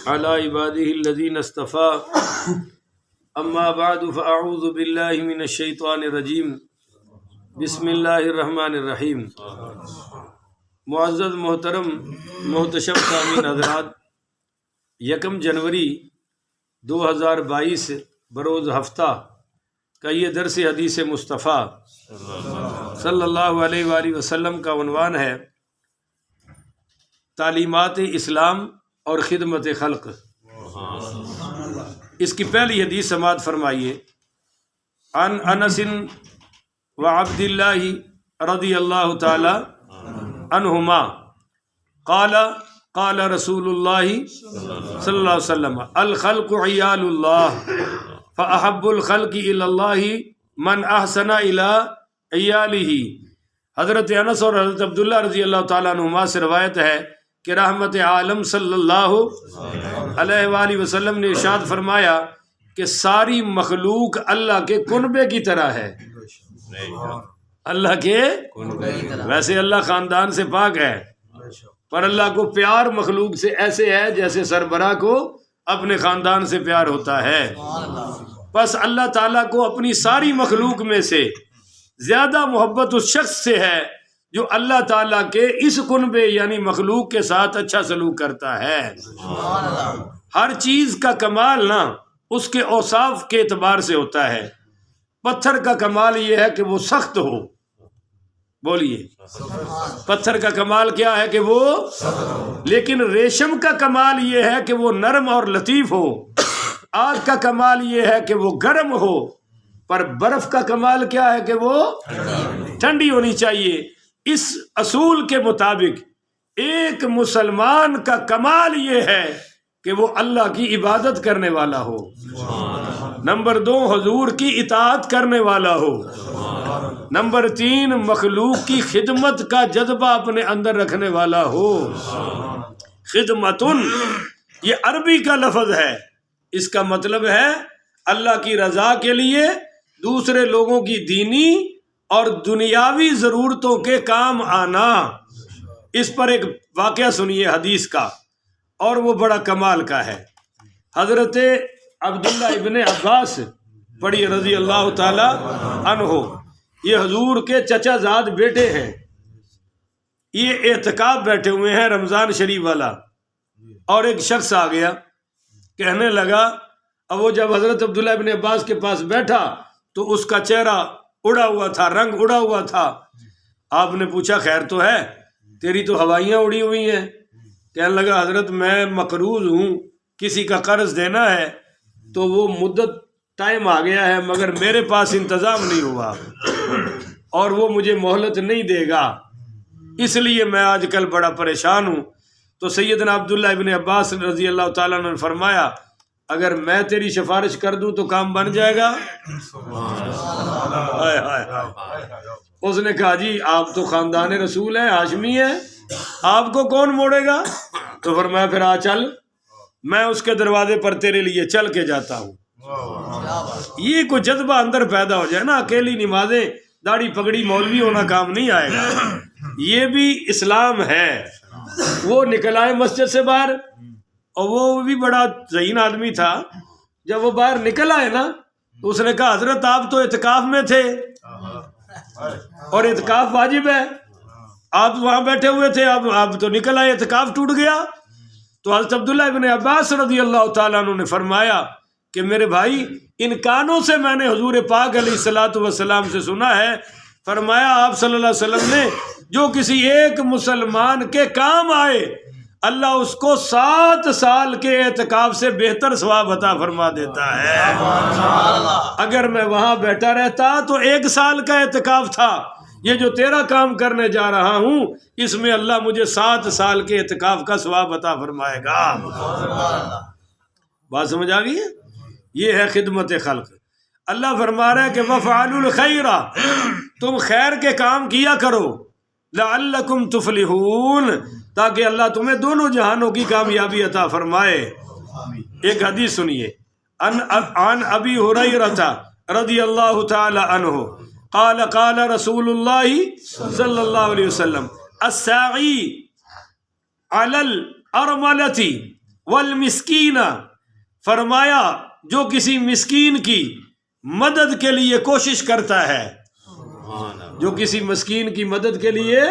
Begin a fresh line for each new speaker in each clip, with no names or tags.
على عباده الذين اصطفى اما بعد فاعوذ بالله من الشیطان الرجیم بسم اللہ الرحمن الرحیم۔ معزز محترم محتشم سامعین حضرات، 1 جنوری 2022 بروز ہفتہ کا یہ درس حدیث مصطفیٰ صلی اللہ علیہ وآلہ وسلم کا عنوان ہے تعلیمات اسلام اور خدمت خلق۔ اس کی پہلی حدیث سماعت فرمائیے۔ عن انس و عبد اللہ رضی اللہ تعالی عنہما قال قال رسول اللہ صلی اللہ علیہ وسلم الخلق عیال اللہ فاحب الخلق الی اللہ من احسن الی عیالہ۔ حضرت انس اور حضرت عبداللہ رضی اللہ تعالیٰ عنہما سے روایت ہے کہ رحمت عالم صلی اللہ علیہ وآلہ وسلم نے ارشاد فرمایا کہ ساری مخلوق اللہ کے کنبے کی طرح ہے۔ اللہ کے ویسے اللہ خاندان سے پاک ہے، پر اللہ کو پیار مخلوق سے ایسے ہے جیسے سربراہ کو اپنے خاندان سے پیار ہوتا ہے۔ بس اللہ تعالیٰ کو اپنی ساری مخلوق میں سے زیادہ محبت اس شخص سے ہے جو اللہ تعالیٰ کے اس کنبے یعنی مخلوق کے ساتھ اچھا سلوک کرتا ہے۔ ہر چیز کا کمال نا اس کے اوصاف کے اعتبار سے ہوتا ہے۔ پتھر کا کمال یہ ہے کہ وہ سخت ہو، بولیے پتھر کا کمال کیا ہے کہ وہ، لیکن ریشم کا کمال یہ ہے کہ وہ نرم اور لطیف ہو۔ آگ کا کمال یہ ہے کہ وہ گرم ہو، پر برف کا کمال کیا ہے کہ وہ ٹھنڈی ہونی چاہیے۔ اس اصول کے مطابق ایک مسلمان کا کمال یہ ہے کہ وہ اللہ کی عبادت کرنے والا ہو، نمبر 2 حضور کی اطاعت کرنے والا ہو، نمبر 3 مخلوق کی خدمت کا جذبہ اپنے اندر رکھنے والا ہو۔ خدمتن یہ عربی کا لفظ ہے، اس کا مطلب ہے اللہ کی رضا کے لیے دوسرے لوگوں کی دینی اور دنیاوی ضرورتوں کے کام آنا۔ اس پر ایک واقعہ سنیے حدیث کا، اور وہ بڑا کمال کا ہے۔ حضرت عبداللہ ابن عباس پڑھی رضی اللہ تعالی عنہ، یہ حضور کے چچا زاد بیٹے ہیں۔ یہ اعتکاف بیٹھے ہوئے ہیں رمضان شریف والا، اور ایک شخص آ گیا کہنے لگا، اب وہ جب حضرت عبداللہ ابن عباس کے پاس بیٹھا تو اس کا چہرہ اڑا ہوا تھا، رنگ اڑا ہوا تھا۔ آپ نے پوچھا خیر تو ہے؟ تیری تو ہوائیاں اڑی ہوئی ہیں۔ کہنے لگا حضرت میں مقروض ہوں، کسی کا قرض دینا ہے تو وہ مدت ٹائم آ گیا ہے مگر میرے پاس انتظام نہیں ہوا اور وہ مجھے مہلت نہیں دے گا، اس لیے میں آج کل بڑا پریشان ہوں۔ تو سیدنا عبداللہ ابن عباس رضی اللہ تعالیٰ عنہ نے فرمایا اگر میں تیری سفارش کر دوں تو کام بن جائے گا؟ اس نے کہا جی آپ تو خاندان رسول ہیں، ہاشمی ہیں، آپ کو کون موڑے گا؟ تو فرمایا پھر آ چل، میں اس کے دروازے پر تیرے لیے چل کے جاتا ہوں۔ یہ کوئی جذبہ اندر پیدا ہو جائے نا، اکیلی نمازیں داڑھی پگڑی مولوی ہونا کام نہیں آئے گا۔ یہ بھی اسلام ہے۔ وہ نکل آئے مسجد سے باہر، اور وہ بھی بڑا ذہین آدمی تھا۔ جب وہ باہر نکل آئے نا تو اس نے کہا حضرت آپ تو اعتکاف میں تھے اور اعتکاف واجب ہے، آپ وہاں بیٹھے ہوئے تھے، اب آپ تو نکل آئے، اعتکاف ٹوٹ گیا۔ تو حضرت عبداللہ ابن عباس رضی اللہ تعالیٰ عنہ نے فرمایا کہ میرے بھائی ان کانوں سے میں نے حضور پاک علیہ الصلوۃ والسلام سے سنا ہے، فرمایا آپ صلی اللہ علیہ وسلم نے جو کسی ایک مسلمان کے کام آئے اللہ اس کو 7 سال کے اعتکاف سے بہتر ثواب عطا فرما دیتا ہے۔ اگر میں وہاں بیٹھا رہتا تو 1 سال کا اعتکاف تھا، یہ جو تیرا کام کرنے جا رہا ہوں اس میں اللہ مجھے 7 سال کے اعتکاف کا ثواب عطا فرمائے گا۔ بات سمجھ آ گئی ہے؟ یہ ہے خدمت خلق۔ اللہ فرما رہا ہے کہ وَفْعَلُوا الْخَيْرَ، تم خیر کے کام کیا کرو، لعلکم تفلحون، تاکہ اللہ تمہیں دونوں جہانوں کی کامیابی عطا فرمائے۔ ایک حدیث سنیے، عن ابی ہریرہ رضی اللہ تعالی عنہ قال قال رسول اللہ صلی اللہ علیہ وسلم الساعی علی الارملۃ والمسکین، فرمایا جو کسی مسکین کی مدد کے لیے کوشش کرتا ہے، جو کسی مسکین کی مدد کے لیے،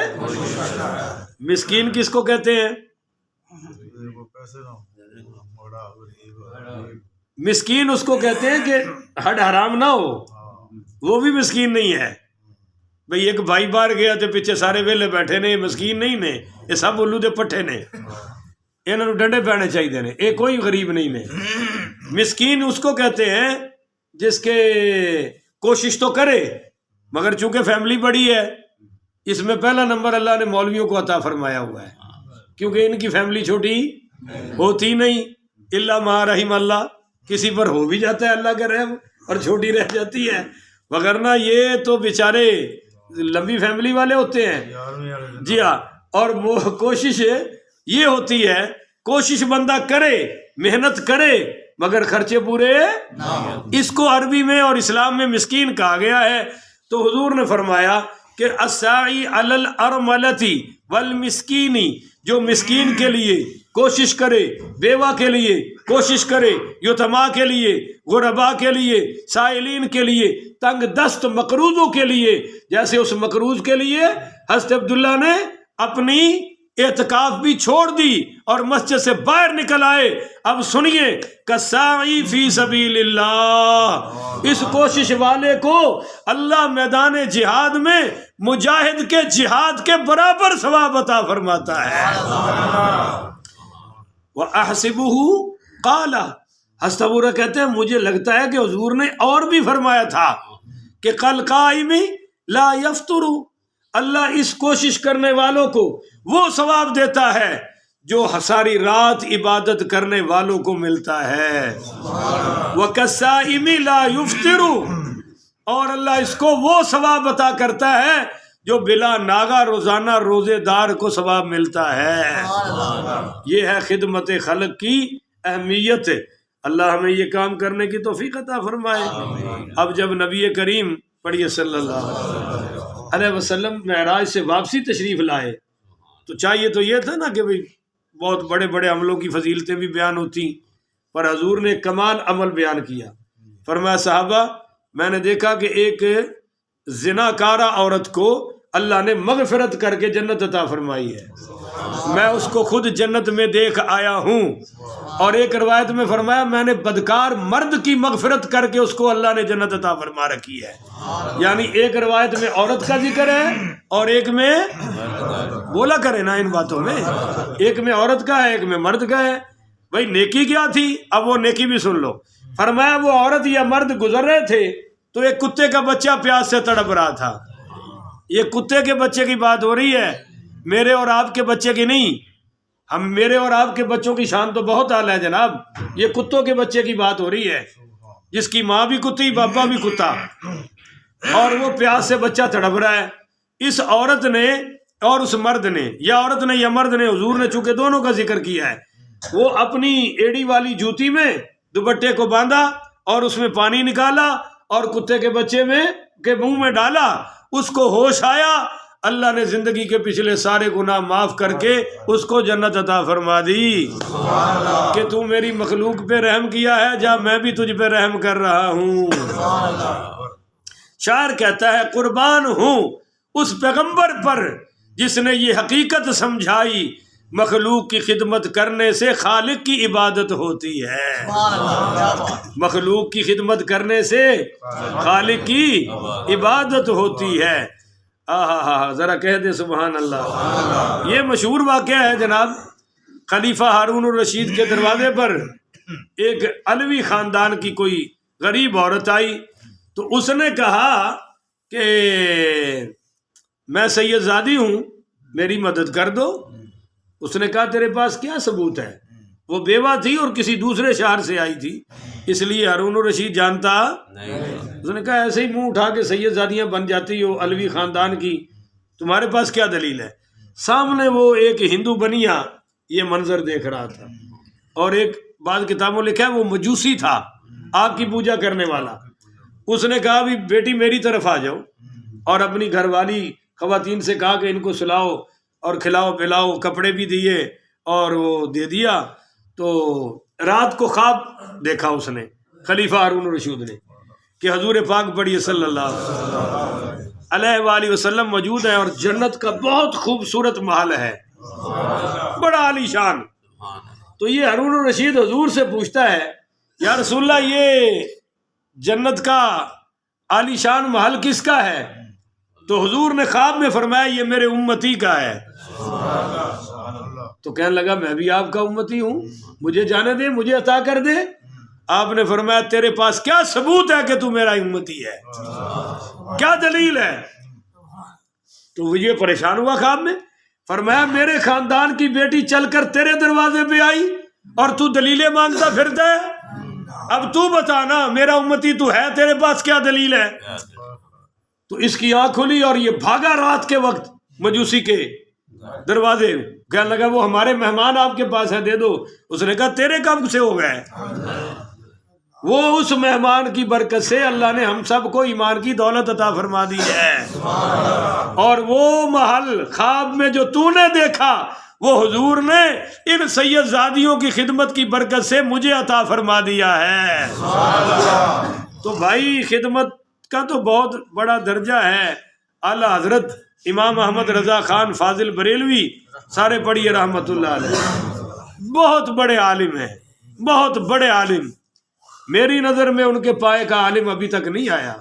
مسکین کس کو کہتے ہیں؟ مسکین اس کو کہتے ہیں کہ ہڈ حرام نہ ہو، وہ بھی مسکین نہیں ہے بھئی۔ ایک بھائی باہر گیا تو پیچھے سارے ویلے بیٹھے نے، مسکین نہیں نے، یہ سب الو دے پٹھے نے، انہوں نے ڈنڈے پینے چاہیے نے، یہ کوئی غریب نہیں نے۔ مسکین اس کو کہتے ہیں جس کے کوشش تو کرے، مگر چونکہ فیملی بڑی ہے، اس میں پہلا نمبر اللہ نے مولویوں کو عطا فرمایا ہوا ہے، کیونکہ ان کی فیملی چھوٹی ہوتی نہیں، الا ما رحم اللہ، کسی پر ہو بھی جاتا ہے اللہ کا رحم اور چھوٹی رہ جاتی ہے، وگرنہ یہ تو بیچارے لمبی فیملی والے ہوتے ہیں۔ جی ہاں، اور کوشش یہ ہوتی ہے، کوشش بندہ کرے، محنت کرے، مگر خرچے پورے، اس کو عربی میں اور اسلام میں مسکین کہا گیا ہے۔ تو حضور نے فرمایا کہ الساعی علی الارملتی والمسکینی، جو مسکین کے لیے کوشش کرے، بیوہ کے لیے کوشش کرے، یتما کے لیے، غربا کے لیے، سائلین کے لیے، تنگ دست مقروضوں کے لیے، جیسے اس مقروض کے لیے حضرت عبداللہ نے اپنی اعتکاف بھی چھوڑ دی اور مسجد سے باہر نکل آئے۔ اب سنیے، کسائی فی سبیل اللہ، اس کوشش والے کو اللہ میدان جہاد میں مجاہد کے جہاد کے برابر ثواب عطا فرماتا ہے۔ وَأَحْسِبُهُ قَالَ، حضرت ابو ہریرہ کہتے ہیں مجھے لگتا ہے کہ حضور نے اور بھی فرمایا تھا کہ قَالْ قَائِمِ لَا يَفْطُرُ، اللہ اس کوشش کرنے والوں کو وہ ثواب دیتا ہے جو ساری رات عبادت کرنے والوں کو ملتا ہے۔ وَكَالصَّائِمِ لَا يُفْطِرُ، اور اللہ اس کو وہ ثواب عطا کرتا ہے جو بلا ناغہ روزانہ روزے دار کو ثواب ملتا ہے۔ یہ ہے خدمت خلق کی اہمیت۔ اللہ ہمیں یہ کام کرنے کی توفیق عطا فرمائے۔ اب جب نبی کریم پڑھیے صلی اللہ علیہ وسلم معراج سے واپسی تشریف لائے تو چاہیے تو یہ تھا نا کہ بھئی بہت بڑے بڑے عملوں کی فضیلتیں بھی بیان ہوتی، پر حضور نے کمال عمل بیان کیا۔ فرمایا صحابہ، میں نے دیکھا کہ ایک زناکارہ عورت کو اللہ نے مغفرت کر کے جنت عطا فرمائی ہے، میں اس کو خود جنت میں دیکھ آیا ہوں۔ اور ایک روایت میں فرمایا میں نے بدکار مرد کی مغفرت کر کے اس کو اللہ نے جنت عطا فرما رکھی ہے۔ یعنی ایک روایت میں عورت کا ذکر ہے اور ایک میں بولا کرے نا ان باتوں میں، ایک میں عورت کا ہے ایک میں مرد کا ہے۔ بھائی نیکی کیا تھی، اب وہ نیکی بھی سن لو۔ فرمایا وہ عورت یا مرد گزر رہے تھے تو ایک کتے کا بچہ پیاس سے تڑپ رہا تھا۔ یہ کتے کے بچے کی بات ہو رہی ہے، میرے اور آپ کے بچے کی نہیں۔ ہم میرے اور آپ کے بچوں کی شان تو بہت اعلیٰ ہے جناب، یہ کتوں کے بچے کی بات ہو رہی ہے جس کی ماں بھی کتی بابا بھی کتا، اور وہ پیاس سے بچہ تڑپ رہا ہے۔ اس عورت نے اور اس مرد نے، یا عورت نے یا مرد نے، حضور نے چونکہ دونوں کا ذکر کیا ہے، وہ اپنی ایڑی والی جوتی میں دوپٹے کو باندھا اور اس میں پانی نکالا اور کتے کے بچے میں کے منہ میں ڈالا، اس کو ہوش آیا، اللہ نے زندگی کے پچھلے سارے گناہ معاف کر کے اس کو جنت عطا فرما دی کہ تو میری مخلوق پہ رحم کیا ہے، جا میں بھی تجھ پہ رحم کر رہا ہوں۔ شاعر کہتا ہے قربان ہوں اس پیغمبر پر جس نے یہ حقیقت سمجھائی، مخلوق کی خدمت کرنے سے خالق کی عبادت ہوتی ہے۔ مخلوق کی خدمت کرنے سے خالق کی عبادت ہوتی ہے۔ ذرا کہہ دے سبحان اللہ۔ یہ مشہور واقعہ ہے جناب، خلیفہ ہارون الرشید کے دروازے پر ایک علوی خاندان کی کوئی غریب عورت آئی تو اس نے کہا کہ میں سید زادی ہوں، میری مدد کر دو۔ اس نے کہا تیرے پاس کیا ثبوت ہے؟ وہ بیوہ تھی اور کسی دوسرے شہر سے آئی تھی، اس لیے ہارون الرشید جانتا نہیں۔ اس نے کہا ایسے ہی منہ اٹھا کے سید زادیاں بن جاتی ہو علوی خاندان کی، تمہارے پاس کیا دلیل ہے؟ سامنے وہ ایک ہندو بنیا یہ منظر دیکھ رہا تھا، اور ایک بعض کتابوں لکھا ہے وہ مجوسی تھا، آگ کی پوجا کرنے والا۔ اس نے کہا بھی بیٹی میری طرف آ جاؤ، اور اپنی گھر والی خواتین سے کہا کہ ان کو سلاؤ اور کھلاؤ پلاؤ، کپڑے بھی دیے اور وہ دے دیا۔ تو رات کو خواب دیکھا اس نے خلیفہ ہارون الرشید نے کہ حضور پاک پڑھیے صلی اللہ علیہ وآلہ وسلم موجود ہیں اور جنت کا بہت خوبصورت محل ہے، بڑا عالی شان۔ تو یہ ہارون الرشید حضور سے پوچھتا ہے یا رسول اللہ یہ جنت کا عالی شان محل کس کا ہے؟ تو حضور نے خواب میں فرمایا یہ میرے امتی کا ہے۔ تو کہنے لگا میں بھی آپ کا امتی ہوں، مجھے جانے دے، مجھے عطا کر دے۔ آپ نے فرمایا تیرے پاس کیا ثبوت ہے کہ تو میرا امتی ہے، کیا دلیل ہے؟ تو وہ یہ پریشان ہوا خواب میں، فرمایا میرے خاندان کی بیٹی چل کر تیرے دروازے پہ آئی اور تو دلیلیں مانگتا پھرتا ہے، اب تو بتانا میرا امتی تو ہے، تیرے پاس کیا دلیل ہے؟ تو اس کی آنکھ کھلی اور یہ بھاگا رات کے وقت مجوسی کے دروازے، کہنے لگا وہ ہمارے مہمان آپ کے پاس ہیں، دے دو۔ اس نے کہا تیرے کب سے ہو گئے؟ وہ اس مہمان کی برکت سے اللہ نے ہم سب کو ایمان کی دولت عطا فرما دی ہے، اور وہ محل خواب میں جو تو نے دیکھا وہ حضور نے ان سید زادیوں کی خدمت کی برکت سے مجھے عطا فرما دیا ہے۔ تو بھائی خدمت کا تو بہت بڑا درجہ ہے۔ اعلیٰ حضرت امام احمد رضا خان فاضل بریلوی، سارے پڑھیے رحمت اللہ علیہ، بہت بڑے عالم ہیں، بہت بڑے عالم۔ میری نظر میں ان کے پائے کا عالم ابھی تک نہیں آیا،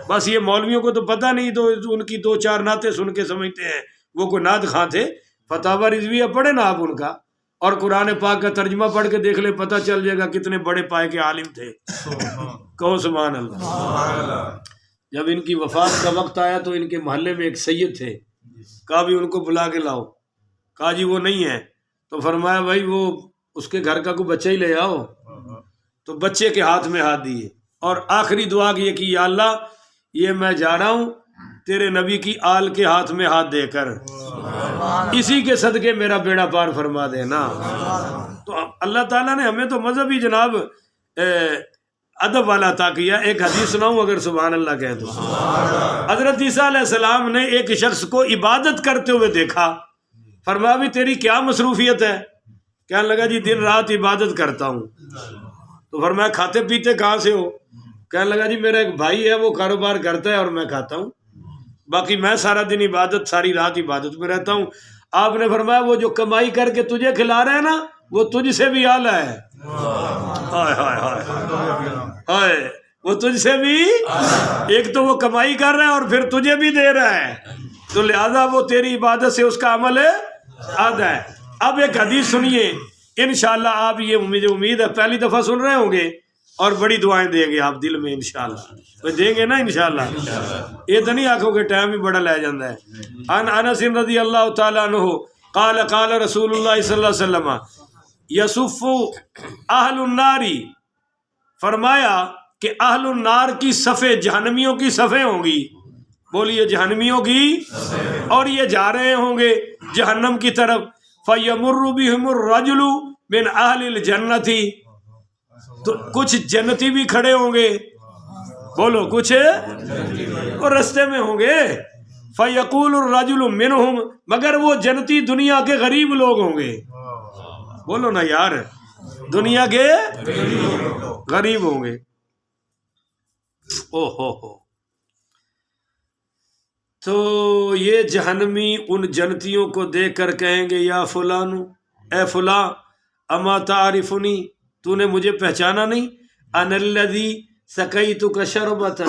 بس یہ مولویوں کو تو پتہ نہیں، تو ان کی دو چار نعتیں سن کے سمجھتے ہیں وہ کوئی نعت خواں تھے۔ فتاوی رضویہ پڑھے نا آپ ان کا، اور قرآن پاک کا ترجمہ پڑھ کے دیکھ لیں، پتہ چل جائے گا کتنے بڑے پائے کے عالم تھے۔ کہو سبحان اللہ۔ جب ان کی وفات کا وقت آیا تو ان کے محلے میں ایک سید تھے، کہا بھی ان کو بلا کے لاؤ، کہا جی وہ نہیں ہے، تو فرمایا بھائی وہ اس کے گھر کا کوئی بچہ ہی لے آؤ۔ تو بچے کے ہاتھ میں ہاتھ دیے اور آخری دعا یہ کی یا اللہ یہ میں جا رہا ہوں تیرے نبی کی آل کے ہاتھ میں ہاتھ دے کر، اسی کے صدقے میرا بیڑا پار فرما دینا۔ تو اللہ تعالیٰ نے ہمیں تو مذہبی جناب ادب والا عطا کیا۔ ایک حدیث سناؤں اگر سبحان اللہ کہہ تو، حضرت عیسیٰ علیہ السلام نے ایک شخص کو عبادت کرتے ہوئے دیکھا، فرمایا بھی تیری کیا مصروفیت ہے؟ کہنے لگا جی دن رات عبادت کرتا ہوں۔ تو فرمایا کھاتے پیتے کہاں سے ہو؟ کہنے لگا جی میرا ایک بھائی ہے وہ کاروبار کرتا ہے اور میں کھاتا ہوں، باقی میں سارا دن عبادت، ساری رات عبادت میں رہتا ہوں۔ آپ نے فرمایا وہ جو کمائی کر کے تجھے کھلا رہے ہیں نا وہ تجھ سے بھی اعلیٰ ہے، ہائے ہائے ہائے ہائے، وہ تجھ سے بھی، ایک تو وہ کمائی کر رہا ہے اور پھر تجھے بھی دے رہا ہے، تو لہذا وہ تیری عبادت سے اس کا عمل ہے آدھا ہے۔ اب ایک حدیث سنیے، انشاءاللہ آپ یہ مجھے امید ہے پہلی دفعہ سن رہے ہوں گے اور بڑی دعائیں دیں گے آپ دل میں انشاءاللہ، دیں گے نا انشاءاللہ، یہ تو نہیں آنکھوں کے ٹائم بھی بڑا لے جاتا ہے۔ ان انس رضی اللہ تعالیٰ عنہ قال قال رسول اللہ صلی اللہ علیہ وسلم یصف اہل النار، فرمایا کہ اہل النار کی صفیں، جہنمیوں کی صفیں ہوں گی، بولیے جہنمیوں کی، اور یہ جا رہے ہوں گے جہنم کی طرف، فَيَمُرُّ بِهِمُ الرَّجُلُ مِنْ أَهْلِ الْجَنَّةِ، تو کچھ جنتی بھی کھڑے ہوں گے، بولو کچھ اور رستے میں ہوں گے، فَيَقُولُ الرَّجُلُ مِنْهُمْ، مگر وہ جنتی دنیا کے غریب لوگ ہوں گے، بولو نا یار، دنیا کے غریب ہوں گے۔ او ہو، تو یہ جہنمی ان جنتیوں کو دیکھ کر کہیں گے یا فلانو، اے فلاں، اما تعرفنی، تو نے مجھے پہچانا نہیں؟ انا الذی سقیتک شربۃ،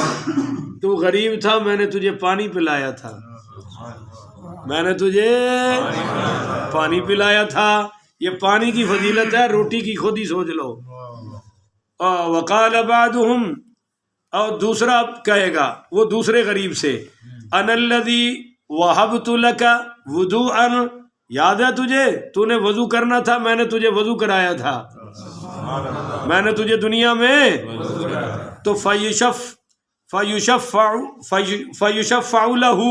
تو غریب تھا میں نے تجھے پانی پلایا تھا، میں نے تجھے پانی پلایا تھا۔ یہ پانی کی فضیلت ہے، روٹی کی خود ہی سوچ لو۔ وقال بعضهم، اور دوسرا کہے گا وہ دوسرے غریب سے، انا الذی وہبت لک وضوءا، یاد ہے تجھے، تو نے وضو کرنا تھا، میں نے تجھے وضو کرایا تھا، میں نے تجھے دنیا میں، تو فیشفع لہ،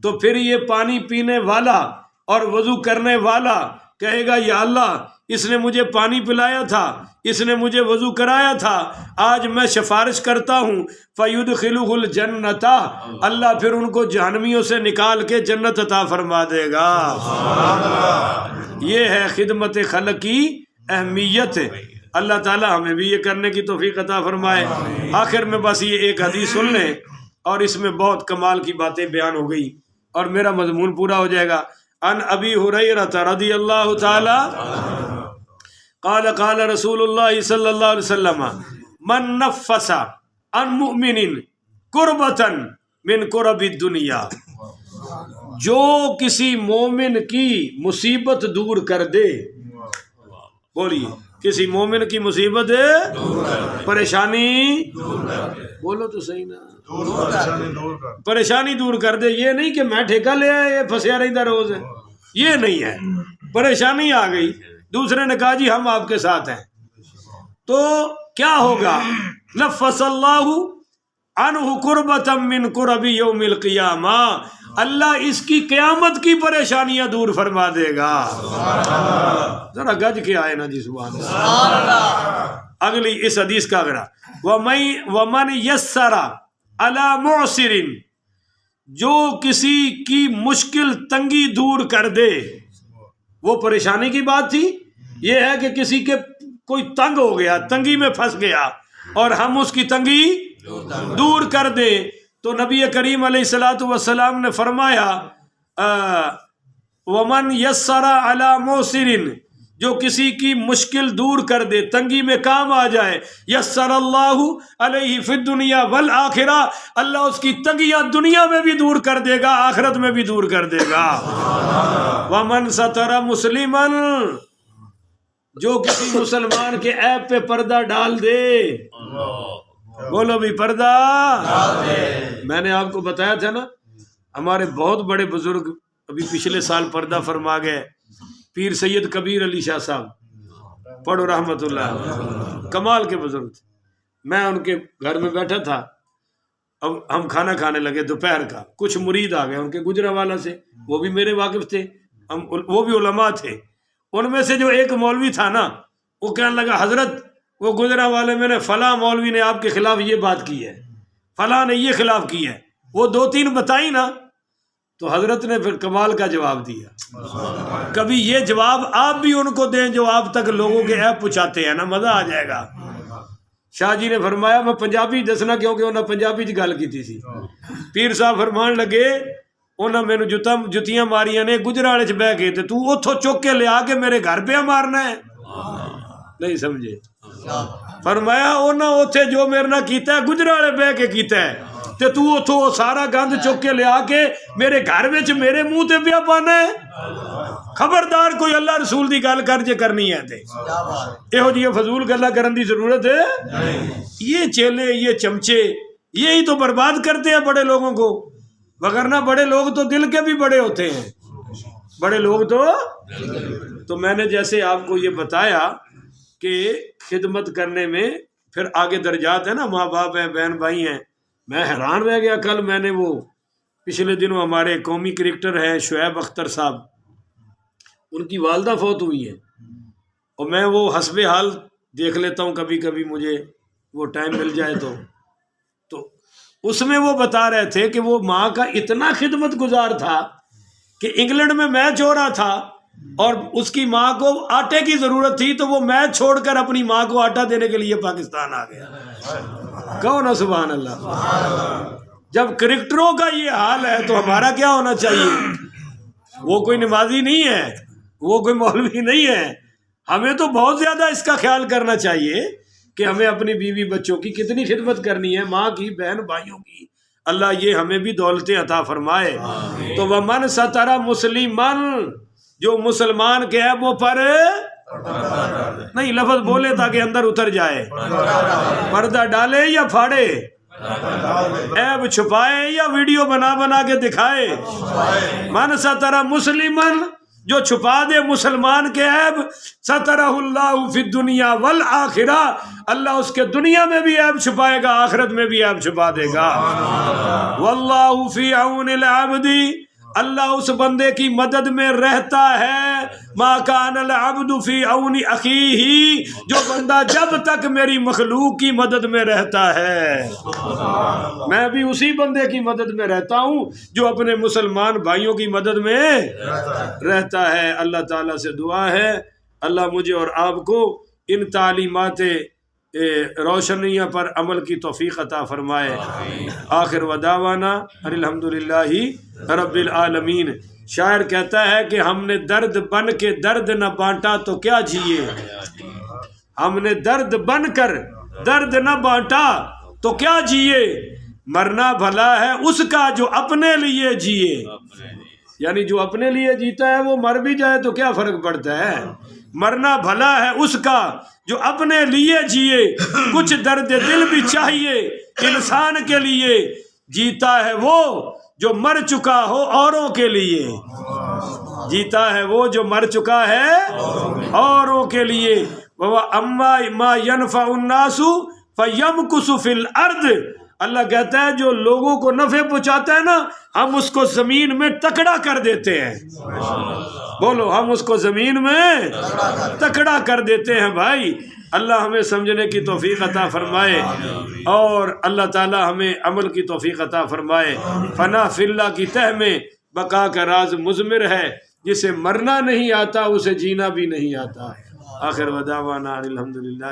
تو پھر یہ پانی پینے والا اور وضو کرنے والا کہے گا یا اللہ اس نے مجھے پانی پلایا تھا، اس نے مجھے وضو کرایا تھا، آج میں سفارش کرتا ہوں، فَيُدْخِلُهُ الْجَنَّةَ، اللہ پھر ان کو جہنمیوں سے نکال کے جنت عطا فرما دے گا۔ یہ ہے خدمت خلق کی اہمیت ہے. اللہ تعالی ہمیں بھی یہ کرنے کی توفیق عطا فرمائے. آخر میں بس یہ ایک حدیث سن لیں اور اس میں بہت کمال کی باتیں بیان ہو گئی اور میرا مضمون پورا ہو جائے گا. ان ابی ہریرہ رضی اللہ تعالی قال قال رسول اللہ صلی اللہ علیہ وسلم من نفس عن مؤمن کربۃ من کرب الدنیا، جو کسی مومن کی مصیبت دور کر دے. بولیے، کسی مومن کی مصیبت پریشانی بولو تو صحیح نا، پریشانی دور کر دے. یہ نہیں کہ میں ٹھیکہ لے آیا یہ پھنسیا رہتا روز، یہ نہیں ہے. پریشانی آ گئی، دوسرے نے کہا جی ہم آپ کے ساتھ ہیں، تو کیا ہوگا؟ نفس اللہ عنہ کربۃ من کرب یوم القیامہ، اللہ اس کی قیامت کی پریشانیاں دور فرما دے گا. ذرا گج کے آئے نا جی، سبحان اللہ. اگلی اس حدیث کا اگلا ومن یسر علی معسر، جو کسی کی مشکل تنگی دور کر دے. وہ پریشانی کی بات تھی، یہ ہے کہ کسی کے کوئی تنگ ہو گیا، تنگی میں پھنس گیا اور ہم اس کی تنگی دور کر دیں. تو نبی کریم علیہ الصلوۃ والسلام نے فرمایا ومن یسر علی معسر، جو کسی کی مشکل دور کر دے، تنگی میں کام آ جائے، یسر اللہ علیہ فی الدنیا والآخرہ، اللہ اس کی تنگیاں دنیا میں بھی دور کر دے گا، آخرت میں بھی دور کر دے گا. ومن ستر مسلما، جو کسی مسلمان کے عیب پہ پردہ ڈال دے. بولو بھی پردہ. میں نے آپ کو بتایا تھا نا، ہمارے بہت بڑے بزرگ ابھی پچھلے سال پردہ فرما گئے، پیر سید کبیر علی شاہ صاحب پڑھو رحمت اللہ، کمال کے بزرگ تھے. میں ان کے گھر میں بیٹھا تھا، اب ہم کھانا کھانے لگے دوپہر کا، کچھ مرید آ گئے ان کے گجرانوالہ سے، وہ بھی میرے واقف تھے، وہ بھی علماء تھے. ان میں سے جو ایک مولوی تھا نا، وہ کہنے لگا حضرت وہ گجرانوالے میں نے فلاں مولوی نے آپ کے خلاف یہ بات کی ہے، فلاں نے یہ خلاف کی ہے. وہ دو تین بتائی نا، تو حضرت نے پھر کمال کا جواب دیا. کبھی یہ جواب آپ بھی ان کو دیں جو آپ تک لوگوں کے عیب پہنچاتے ہیں نا، مزہ آ جائے گا. شاہ جی نے فرمایا میں پنجابی دسنا کیونکہ انہیں پنجابی چ گل کی تھی. پیر صاحب فرمان لگے انہیں مینو جتیاں ماریاں نے گجرالے چ بہ کے، تو اتوں چک کے لیا کے میرے گھر پہ مارنا ہے. نہیں سمجھے؟ فرمایا انہیں اوتھے جو میرے نہ کیتا ہے گجرالے بہ کے کیتا ہے، تے تو اتوں سارا گند چک کے لیا کے میرے گھر وچ میرے منہ تے پیا پانا ہے. خبردار کوئی اللہ رسول دی گل کر جے کرنی ہے تے یہو جی فضول گلاں کرن دی ضرورت ہے. یہ چیلے، یہ چمچے، یہی تو برباد کرتے ہیں بڑے لوگوں کو، وگرنہ بڑے لوگ تو دل کے بھی بڑے ہوتے ہیں. بڑے لوگ تو میں نے جیسے آپ کو یہ بتایا کہ خدمت کرنے میں پھر آگے درجات ہیں نا، ماں باپ ہیں، بہن بھائی ہیں. میں حیران رہ گیا، کل میں نے وہ پچھلے دنوں ہمارے قومی کرکٹر ہیں شعیب اختر صاحب، ان کی والدہ فوت ہوئی ہیں، اور میں وہ حسب حال دیکھ لیتا ہوں کبھی کبھی، مجھے وہ ٹائم مل جائے تو اس میں وہ بتا رہے تھے کہ وہ ماں کا اتنا خدمت گزار تھا کہ انگلینڈ میں میچ ہو رہا تھا اور اس کی ماں کو آٹے کی ضرورت تھی، تو وہ میچ چھوڑ کر اپنی ماں کو آٹا دینے کے لیے پاکستان آ گیا. کہو نا سبحان اللہ. جب کرکٹروں کا یہ حال ہے تو ہمارا کیا ہونا چاہیے؟ وہ کوئی نمازی نہیں ہے، وہ کوئی مولوی نہیں ہے. ہمیں تو بہت زیادہ اس کا خیال کرنا چاہیے کہ ہمیں اپنی بیوی بچوں کی کتنی خدمت کرنی ہے، ماں کی، بہن بھائیوں کی. اللہ یہ ہمیں بھی دولتیں عطا فرمائے. تو ومن ستر مسلمن، جو مسلمان کے عیبوں پر نہیں لفظ بولے تاکہ اندر اتر جائے، پردہ ڈالے یا پھاڑے، عیب چھپائے یا ویڈیو بنا بنا کے دکھائے. من ستر مسلمن، جو چھپا دے مسلمان کے عیب، سترہ اللہ فی الدنیا والآخرہ، اللہ اس کے دنیا میں بھی عیب چھپائے گا، آخرت میں بھی عیب چھپا دے گا. واللہ فی عون العبد، اللہ اس بندے کی مدد میں رہتا ہے، ما کان العبد فی عون اخیہ، جو بندہ جب تک میری مخلوق کی مدد میں رہتا ہے. میں بھی اسی بندے کی مدد میں رہتا ہوں جو اپنے مسلمان بھائیوں کی مدد میں رہتا ہے. اللہ تعالیٰ سے دعا ہے اللہ مجھے اور آپ کو ان تعلیمات روشنیوں پر عمل کی توفیق عطا فرمائے. آخر ودعوانا ان الحمدللہ رب العالمین. شاعر کہتا ہے کہ ہم نے درد بن کے درد نہ بانٹا تو کیا جیے. ہم نے درد بن کر درد نہ بانٹا تو کیا جیے. مرنا بھلا ہے اس کا جو اپنے لیے جیے. یعنی جو اپنے لیے جیتا ہے وہ مر بھی جائے تو کیا فرق پڑتا ہے. مرنا بھلا ہے اس کا جو اپنے لیے جیے. کچھ درد دل بھی چاہیے انسان کے لیے. جیتا ہے وہ جو مر چکا ہو اوروں کے لیے. جیتا ہے وہ جو مر چکا ہے اوروں کے لیے. اما ما ينفع الناس فيمكث في الارض. اللہ کہتا ہے جو لوگوں کو نفع پہنچاتا ہے نا ہم اس کو زمین میں تکڑا کر دیتے ہیں. بولو ہم اس کو زمین میں تکڑا کر دیتے ہیں. بھائی اللہ ہمیں سمجھنے کی توفیق عطا فرمائے اور اللہ تعالی ہمیں عمل کی توفیق عطا فرمائے. فنا فی اللہ کی تہ میں بقا کا راز مضمر ہے. جسے مرنا نہیں آتا اسے جینا بھی نہیں آتا. آخر ودعوانا الحمدللہ.